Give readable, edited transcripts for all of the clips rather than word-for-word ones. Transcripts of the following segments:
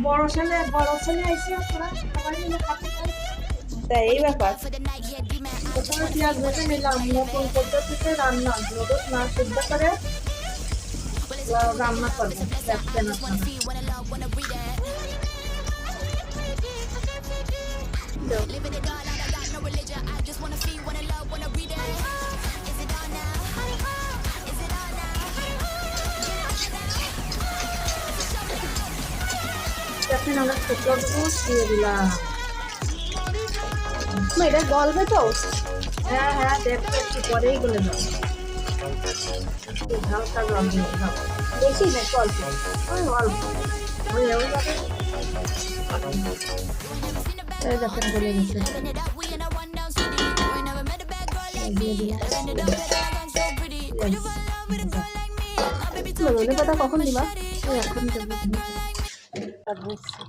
বড় ছেলে আইসি সবাই মিলে খাতে চাই। তাই এই ব্যাপার। প্রথমে পেঁয়াজ ভেজে নিলাম, নতুন পদ্ধতিতে রান্না, নুডলস না সিদ্ধ করে রান্না করবো দেখবেন আপনারা। এখন আমরা শুকনো দুধ দিয়ে দিলাম। এটা গলবে তো? হ্যাঁ হ্যাঁ, দেখতে একটু পরেই গলে যাবে, একটু হালকা জল দিয়ে দাও। বেশি না অল্প? ওই অল্প হয়েও যাবে। এই দেখেন গলে গেছে। দিয়ে দিলাম ধনে পাতা কখন দিবা? এখন দেবো। বুঝছি।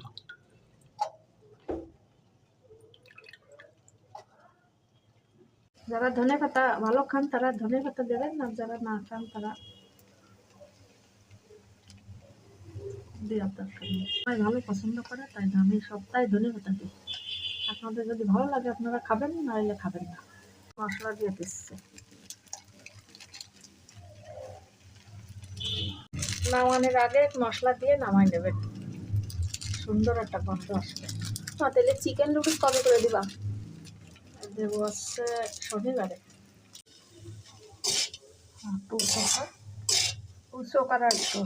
যারা ধনে পাতা ভালো খান তারা ধনে পাতা দেবেন, না যারা না খান তারা দেওয়ার দরকার নেই। সবাই ভালো পছন্দ করে তাই আমি সপ্তাহে ধনে পাতা দিই। আপনাদের যদি ভালো লাগে আপনারা খাবেন, নাহলে খাবেন না। মশলা দিয়ে দিচ্ছে, নামানোর আগে মশলা দিয়ে নামাই নেবেন, সুন্দর একটা গন্ধ আসবে। তাহলে চিকেন নুডলস কবে করে দিবা? দেবো হচ্ছে শনিবারে। পুষো করা একটু